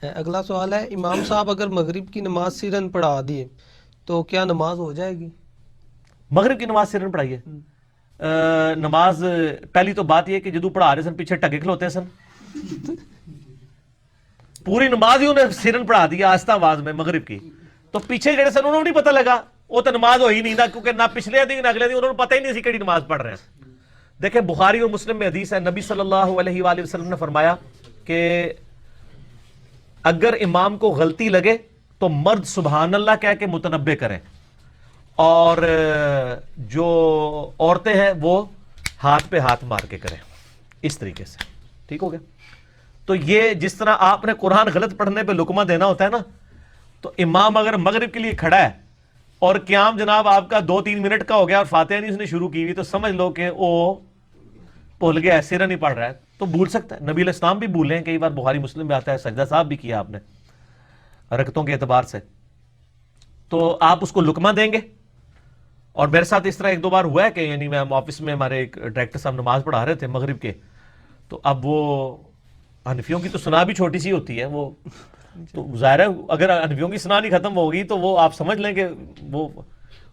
اگلا سوال ہے، امام صاحب اگر مغرب کی نماز سرن پڑھا دیے تو کیا نماز ہو جائے گی؟ مغرب کی نماز سرن پڑھائیے نماز، پہلی تو بات یہ کہ جدو پڑھا رہے سن پیچھے ٹگے کھلوتے سن، پوری نماز ہی انہیں سرن پڑھا دیا آہستہ آواز میں مغرب کی، تو پیچھے جڑے سن انہوں نے نہیں پتہ لگا، وہ تو نماز ہو ہی نہیں نا، کیونکہ نہ پچھلے دن نہ اگلے دن انہوں نے پتہ ہی نہیں سی کیڑی نماز پڑھ رہے ہیں۔ دیکھیں بخاری اور مسلم میں حدیث ہے، نبی صلی اللہ علیہ وآلہ وسلم نے فرمایا کہ اگر امام کو غلطی لگے تو مرد سبحان اللہ کہہ کے متنبے کریں، اور جو عورتیں ہیں وہ ہاتھ پہ ہاتھ مار کے کریں، اس طریقے سے، ٹھیک ہو گیا؟ تو یہ جس طرح آپ نے قرآن غلط پڑھنے پہ لقمہ دینا ہوتا ہے نا، تو امام اگر مغرب کے لیے کھڑا ہے اور قیام جناب آپ کا 2-3 منٹ کا ہو گیا اور فاتحہ نہیں اس نے شروع کی ہوئی، تو سمجھ لو کہ وہ بھول گیا ہے، سرہ نہیں پڑھ رہا ہے، تو بھول سکتا ہے۔ نبی علیہ السلام بھی بھولے ہیں، کئی بار بخاری مسلم میں آتا ہے، سجدہ صاحب بھی کیا آپ نے رکعتوں کے اعتبار سے، تو آپ اس کو لقمہ دیں گے۔ اور میرے ساتھ اس طرح 1-2 بار ہوا ہے کہ یعنی میں آفس میں ہمارے ایک ڈائریکٹر صاحب نماز پڑھا رہے تھے مغرب کے، تو اب وہ حنفیوں کی تو سنا بھی چھوٹی سی ہوتی ہے، وہ تو ظاہر ہے اگر حنفیوں کی سنا نہیں ختم ہوگی تو وہ آپ سمجھ لیں کہ وہ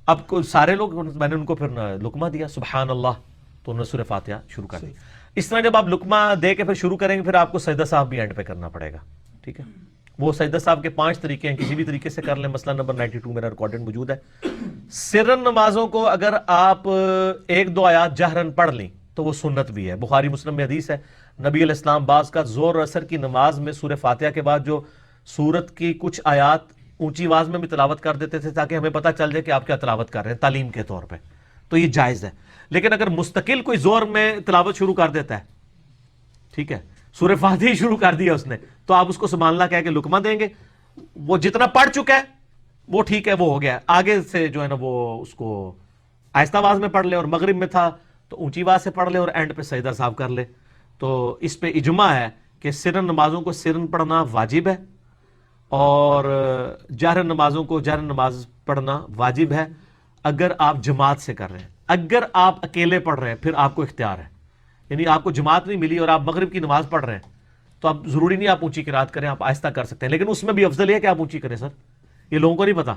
اب سارے لوگ، میں نے ان کو پھر لقمہ دیا سبحان اللہ، تو انہوں نے سورہ فاتحہ شروع کر دی۔ اس طرح جب آپ لقمہ دے کے پھر شروع کریں گے پھر آپ کو سجدہ صاحب بھی اینڈ پہ کرنا پڑے گا، ٹھیک ہے؟ وہ سجدہ صاحب کے 5 طریقے ہیں، کسی بھی طریقے سے کر لیں، مسئلہ نمبر 92 میرا ریکارڈنگ موجود ہے۔ سرن نمازوں کو اگر آپ 1-2 آیات جہرن پڑھ لیں تو وہ سنت بھی ہے، بخاری مسلم میں حدیث ہے، نبی علیہ السلام بعض کا زور اور اثر کی نماز میں سورہ فاتحہ کے بعد جو سورت کی کچھ آیات اونچی آواز میں بھی تلاوت کر دیتے تھے تاکہ ہمیں پتہ چل جائے کہ آپ کیا تلاوت کر رہے ہیں تعلیم کے طور پہ، تو یہ جائز ہے۔ لیکن اگر مستقل کوئی زور میں تلاوت شروع کر دیتا ہے، ٹھیک ہے، سورہ فاتحہ شروع کر دیا اس نے، تو آپ اس کو سبحان اللہ کہہ کے لقمہ دیں گے، وہ جتنا پڑھ چکا ہے وہ ٹھیک ہے، وہ ہو گیا، آگے سے جو ہے نا وہ اس کو آہستہ آواز میں پڑھ لے، اور مغرب میں تھا تو اونچی آواز سے پڑھ لے اور اینڈ پہ سجدہ صاحب کر لے۔ تو اس پہ اجماع ہے کہ سرن نمازوں کو سرن پڑھنا واجب ہے، اور جہر نمازوں کو جہر نماز پڑھنا واجب ہے اگر آپ جماعت سے کر رہے ہیں۔ اگر آپ اکیلے پڑھ رہے ہیں پھر آپ کو اختیار ہے، یعنی آپ کو جماعت نہیں ملی اور آپ مغرب کی نماز پڑھ رہے ہیں تو اب ضروری نہیں آپ اونچی قرات کریں، آپ آہستہ کر سکتے ہیں، لیکن اس میں بھی افضل ہے کہ آپ اونچی کریں۔ سر یہ لوگوں کو نہیں پتا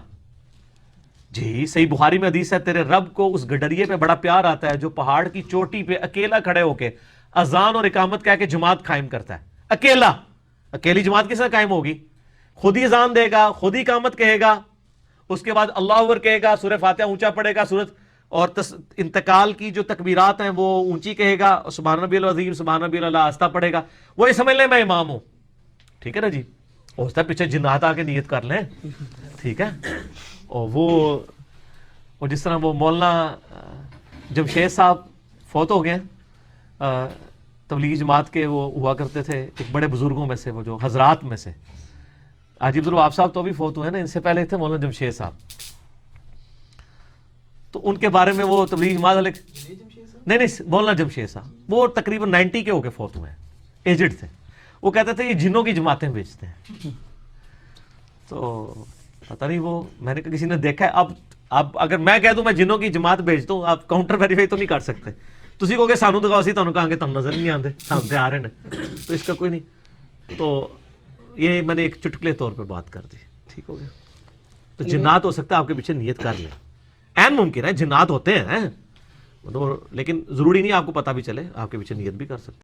جی، صحیح بخاری میں حدیث ہے، تیرے رب کو اس گڈریے پہ بڑا پیار آتا ہے جو پہاڑ کی چوٹی پہ اکیلا کھڑے ہو کے اذان اور اقامت کہہ کے جماعت قائم کرتا ہے، اکیلا۔ اکیلی جماعت کس طرح قائم ہوگی؟ خود ہی اذان دے گا، خود ہی اقامت کہے گا، اس کے بعد اللہ اکبر کہے گا، سورہ فاتحہ اونچا پڑھے گا، سورت اور انتقال کی جو تکبیرات ہیں وہ اونچی کہے گا، سبحان ربی العظیم سبحان ربی العلیٰ آہستہ پڑھے گا، وہ یہ سمجھ لیں میں امام ہوں، ٹھیک ہے نا جی؟ ہو سکتا ہے پیچھے جنات آ کے نیت کر لیں، ٹھیک ہے؟ اور وہ جس طرح وہ مولانا جمشید صاحب فوت ہو گئے، تبلیغی جماعت کے وہ ہوا کرتے تھے، ایک بڑے بزرگوں میں سے، وہ جو حضرات میں سے، عجیب الوہاب صاحب تو بھی فوت ہوئے نا، ان سے پہلے تھے مولانا جمشید صاحب، تو ان کے بارے میں وہ تبلیغی جماعت والے، نہیں مولانا جمشید صاحب وہ تقریباً 90 کے ہو کے فوت ہوئے ہیں، ایجڈ تھے، وہ کہتے تھے یہ جنوں کی جماعتیں بیچتے ہیں، تو پتہ نہیں وہ میں نے کسی نے دیکھا ہے، اب اگر میں کہہ دوں میں جنوں کی جماعت بیچتا ہوں، آپ کاؤنٹر ویریفائی تو نہیں کر سکتے، تسی کہو گے سانو دکھاؤ سی تانوں کہاں گے تانوں نظر نہیں آندے سامنے آ رہے ہیں، تو اس کا کوئی نہیں، تو یہ میں نے ایک چٹکلے طور پہ بات کر دی، ٹھیک ہو گیا؟ تو جنات ہو سکتا ہے آپ کے پیچھے نیت کر لیں، این ممکن ہے جنات ہوتے ہیں، لیکن ضروری نہیں آپ کو پتہ بھی چلے، آپ کے پیچھے نیت بھی کر سکتے ہیں۔